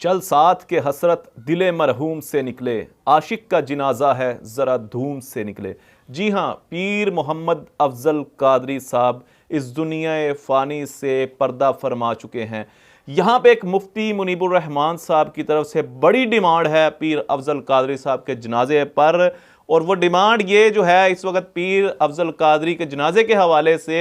चल साथ के हसरत दिले मरहूम से निकले, आशिक का जिनाजा है ज़रा धूम से निकले। जी हाँ, पीर मोहम्मद अफजल कादरी साहब इस दुनिया फ़ानी से पर्दा फरमा चुके हैं। यहाँ पे एक मुफ्ती मुनीबुर रहमान साहब की तरफ से बड़ी डिमांड है पीर अफजल कादरी साहब के जनाजे पर, और वो डिमांड ये जो है इस वक्त पीर अफजल कादरी के जनाजे के हवाले से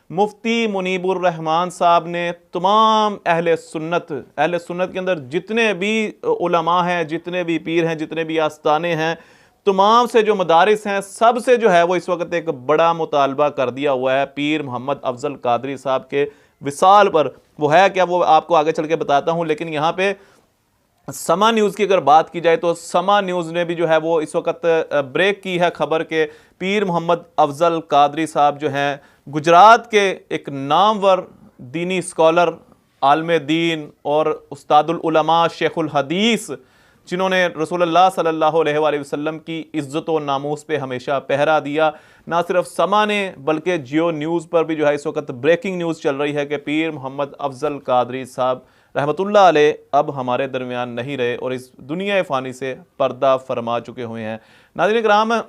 मुफ्ती मुनीबुर रहमान साहब ने तमाम अहले सुन्नत के अंदर जितने भी उलमा हैं, जितने भी पीर हैं, जितने भी आस्ताने हैं, तमाम से जो मदारिस हैं, सब से जो है वो इस वक्त एक बड़ा मुतालबा कर दिया हुआ है पीर मोहम्मद अफजल कादरी साहब के विसाल पर। वो है क्या, वो आपको आगे चल के बताता हूँ। लेकिन यहाँ पे समा न्यूज़ की अगर बात की जाए तो समा न्यूज़ ने भी जो है वो इस वक्त ब्रेक की है खबर के पीर मोहम्मद अफजल कादरी साहब जो हैं गुजरात के एक नामवर दीनी स्कॉलर, आलम दीन और उस्तादुल उलमा शेखुल हदीस, जिन्होंने रसूलुल्लाह सल्लल्लाहु अलैहि वसल्लम की इज़्ज़त व नामूस पे हमेशा पहरा दिया। ना सिर्फ समा ने बल्कि जियो न्यूज़ पर भी जो है इस वक्त ब्रेकिंग न्यूज़ चल रही है कि पीर मोहम्मद अफजल कादरी साहब रहमतुल्लाह अलैह अब हमारे दरमियान नहीं रहे और इस दुनिया फ़ानी से पर्दा फरमा चुके हुए हैं। नाज़रीन किराम,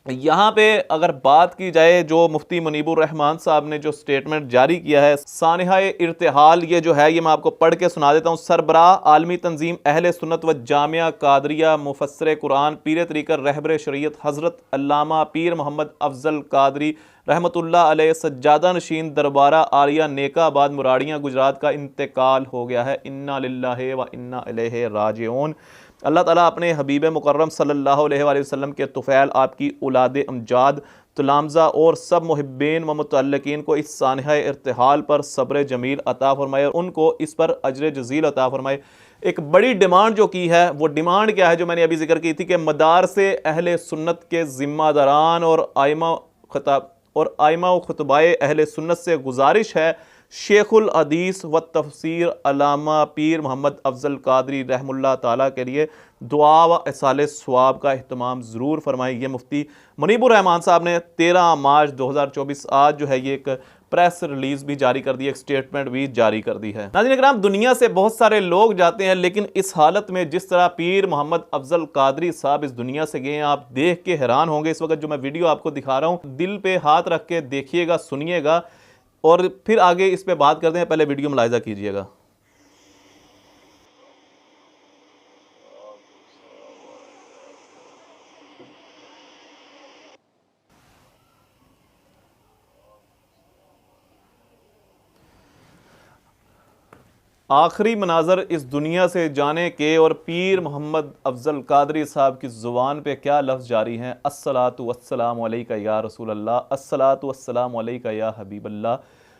यहाँ पे अगर बात की जाए जो मुफ्ती मुनीबुर रहमान साहब ने जो स्टेटमेंट जारी किया है सानिहा इर्तिहाल, ये जो है ये मैं आपको पढ़ के सुना देता हूँ। सरबराह आलमी तंजीम अहले सुन्नत व जामिया कादरिया मुफस्सिर कुरान पीर तरीक़त रहबर शरीयत हज़रत अल्लामा पीर मोहम्मद अफजल कादरी रहमतुल्लाह अलैह सज्जादा नशीन दरबारा आलिया नेकाबाद मुराड़ियाँ गुजरात का इंतकाल हो गया है। इन्ना लिल्लाहि व इन्ना इलैहि राजिऊन। अल्लाह ताला अपने हबीब मुकर्रम सल्लल्लाहु अलैहि वसल्लम के तुफ़ैल आपकी औलाद अमजाद तुलामज़ा और सब मुहिब्बीन व मुतअल्लिकीन को इस सानिहा इर्तिहाल पर सब्र जमील अता फरमाए और उनको इस पर अजर जज़ील अता फरमाए। एक बड़ी डिमांड जो की है वो डिमांड क्या है, जो मैंने अभी जिक्र की थी कि मदार से अहले सुन्नत के ज़िम्मेदारान और आइमा व खुतबाए अहले सुन्नत से गुजारिश है शेखुल हदीस व तफसीर अल्लामा पीर मोहम्मद अफजल कादरी रहमुल्लाह ताला के लिए दुआ व इसाले सवाब का एहतमाम ज़रूर फरमाएं। ये मुफ्ती मुनीबुर रहमान साहब ने 13 मार्च 2024 आज जो है ये एक प्रेस रिलीज़ भी जारी कर दी, एक स्टेटमेंट भी जारी कर दी है। नाज़रीन किराम, दुनिया से बहुत सारे लोग जाते हैं, लेकिन इस हालत में जिस तरह पीर मोहम्मद अफजल कादरी साहब इस दुनिया से गए हैं, आप देख के हैरान होंगे। इस वक्त जो मैं वीडियो आपको दिखा रहा हूँ, दिल पे हाथ रख के देखिएगा, सुनिएगा और फिर आगे इस पे बात करते हैं। पहले वीडियो मुलाहिज़ा कीजिएगा। आखिरी मनाजर इस दुनिया से जाने के और पीर मोहम्मद अफजल कादरी साहब की ज़ुबान पे क्या लफ्ज़ जारी हैं। अस्सलातु वस्सलामु अलैका या रसूल अल्लाह, अस्सलातु वस्सलामु अलैका या हबीब अल्लाह।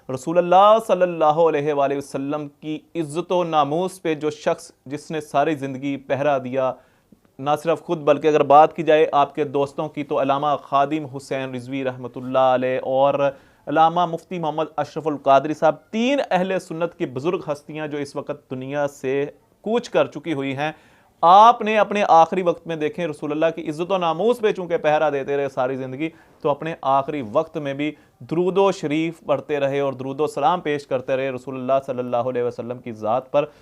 रसूलुल्लाह सल्लल्लाहु अलैहि वसल्लम की इज़्ज़त व नामूस पे जो शख्स जिसने सारी ज़िंदगी पहरा दिया, ना सिर्फ खुद बल्कि अगर बात की जाए आपके दोस्तों की तो अल्लामा खादिम हुसैन रिजवी रहमतुल्लाह अलैह और अल्लामा मुफ्ती मोहम्मद अशरफुल कादरी साहब, 3 अहले सुन्नत की बुज़ुर्ग हस्तियाँ जो इस वक्त दुनिया से कूच कर चुकी हुई हैं। आपने अपने आखिरी वक्त में देखें रसूलुल्लाह की इज़्ज़त व नामूस पे चूँकि पहरा देते रहे सारी ज़िंदगी, तो अपने आखिरी वक्त में भी दुरूदो शरीफ पढ़ते रहे और दुरूदो सलाम पेश करते रहे रसूलुल्लाह सल्लल्लाहु अलैहि वसल्लम की ज़ात पर,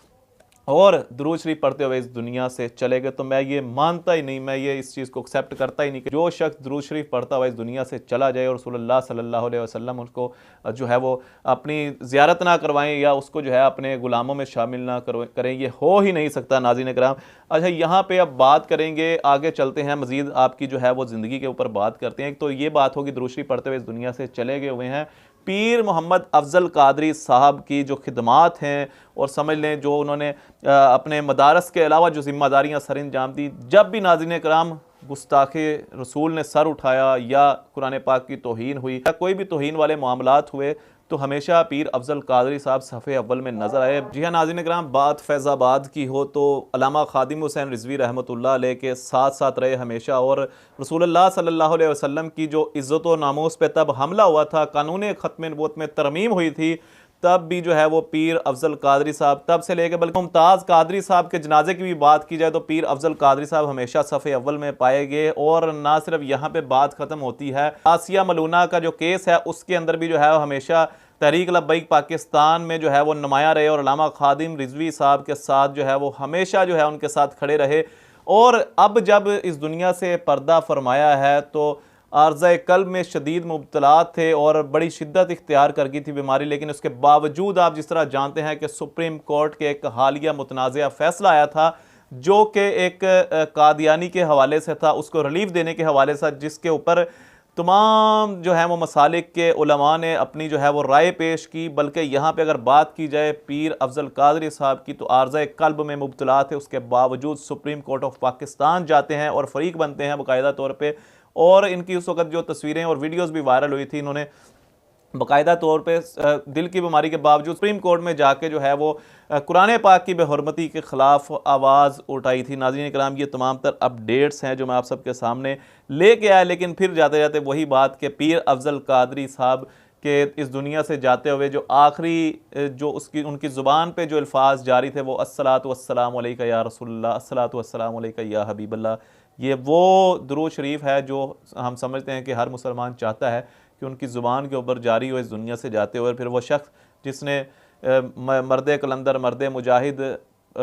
और दुरूद शरीफ पढ़ते हुए इस दुनिया से चले गए। तो मैं ये मानता ही नहीं, मैं ये इस चीज़ को एक्सेप्ट करता ही नहीं कि जो शख्स दुरूद शरीफ पढ़ता हुआ इस दुनिया से चला जाए और रसूलुल्लाह सल्लल्लाहु अलैहि वसल्लम उसको जो है वो अपनी ज़ियारत ना करवाएं या उसको जो है अपने गुलामों में शामिल ना करें, ये हो ही नहीं सकता। नाज़रीन किराम, अच्छा यहाँ पे अब बात करेंगे, आगे चलते हैं, मज़ीद आपकी जो है वो ज़िंदगी के ऊपर बात करते हैं। तो ये बात होगी दुरूद शरीफ पढ़ते हुए इस दुनिया से चले गए हुए हैं पीर मोहम्मद अफजल कादरी साहब की जो खिदमात हैं और समझ लें जो उन्होंने अपने मदारस के अलावा जो ज़िम्मेदारियाँ सर अंजाम दी। जब भी नाज़रीन कराम गुस्ताखे रसूल ने सर उठाया या कुरान पाक की तौहीन हुई या कोई भी तौहीन वाले मामलात हुए, तो हमेशा पीर अफजल कादरी साहब सफ़े अव्वल में नज़र आए। जी हाँ नाज़रीन कराम, बात फैज़ाबाद की हो तो अल्लामा खादिम हुसैन रिजवी रहमतुल्लाह अलैह के साथ साथ रहे हमेशा, और रसूलुल्लाह सल्लल्लाहु अलैहि वसल्लम की जो इज़्ज़त व नामूस पे तब हमला हुआ था, कानून ख़त्म नबूवत में तरमीम हुई थी, तब भी जो है वो पीर अफजल कादरी साहब तब से लेकर, बल्कि मुमताज़ कादरी साहब के जनाजे की भी बात की जाए तो पीर अफजल कादरी साहब हमेशा सफ़े अव्वल में पाए गए। और ना सिर्फ यहाँ पे बात ख़त्म होती है, आसिया मलूना का जो केस है उसके अंदर भी जो है हमेशा तहरीक लब्बैक पाकिस्तान में जो है वो नुमाया रहे और अल्लामा खादिम रिजवी साहब के साथ जो है वो हमेशा जो है उनके साथ खड़े रहे। और अब जब इस दुनिया से पर्दा फरमाया है तो आर्ज़ा क़ल्ब में शदीद मुब्तला थे और बड़ी शिद्दत इख्तियार कर गई थी बीमारी, लेकिन उसके बावजूद आप जिस तरह जानते हैं कि सुप्रीम कोर्ट के एक हालिया मुतनाज़ा फ़ैसला आया था जो कि एक कादियानी के हवाले से था, उसको रिलीफ देने के हवाले से, जिसके ऊपर तमाम जो है वो मसालिक के उलमा ने अपनी जो है वो राय पेश की। बल्कि यहाँ पे अगर बात की जाए पीर अफजल कादरी साहब की, तो आर्ज़ा क़ल्ब में मुब्तला थे, उसके बावजूद सुप्रीम कोर्ट ऑफ पाकिस्तान जाते हैं और फ़रीक बनते हैं बाकायदा तौर पे। और इनकी उस वक़्त जो तस्वीरें और वीडियोस भी वायरल हुई थी, इन्होंने बाकायदा तौर पे दिल की बीमारी के बावजूद सुप्रीम कोर्ट में जाके जो है वो कुरान पाक की बेहुरमती के ख़िलाफ़ आवाज़ उठाई थी। नाज़रीन कराम, ये तमाम तर अपडेट्स हैं जो मैं आप सबके सामने लेके आया, लेकिन फिर जाते जाते वही बात कि पीर अफजल कादरी साहब के इस दुनिया से जाते हुए जो आखिरी जो उनकी ज़ुबान पे जो अल्फाज जारी थे वो अस्सलातु वस्सलामु अलैका या रसूलल्लाह, अस्सलातु वस्सलामु अलैका या हबीबल्लाह। ये वो दुरूद शरीफ है जो हम समझते हैं कि हर मुसलमान चाहता है कि उनकी ज़ुबान के ऊपर जारी हो इस दुनिया से जाते हुए। फिर वो शख्स जिसने मर्द कलंदर, मर्द मुजाहिद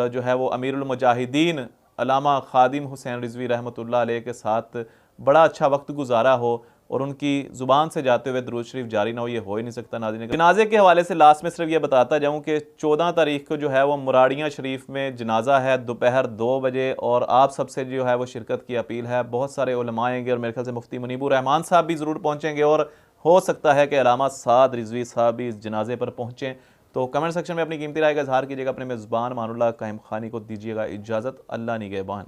जो है वो अमीरुल मुजाहिदीन अल्लामा खादिम हुसैन रिजवी रहमतुल्लाह अलैह के साथ बड़ा अच्छा वक्त गुजारा हो और उनकी ज़ुबान से जाते हुए दुरूद शरीफ जारी ना हो, ये हो ही नहीं सकता। नाज़रीन, जनाजे के हवाले से लास्ट में सिर्फ ये बताता जाऊँ कि 14 तारीख को जो है वो मुराड़ियाँ शरीफ में जनाजा है दोपहर 2 बजे, और आप सबसे जो है वो शिरकत की अपील है। बहुत सारे उलमा आएंगे और मेरे ख्याल से मुफ्ती मुनीबुर रहमान साहब भी ज़रूर पहुँचेंगे और हो सकता है कि अल्लामा साद रिजवी साहब भी इस जनाजे पर पहुँचें। तो कमेंट सेक्शन में अपनी कीमती राय का इजहार कीजिएगा। अपने मेज़बान मानुल्लाह कायम खानी को दीजिएगा इजाज़त। अल्लाह निगहबान।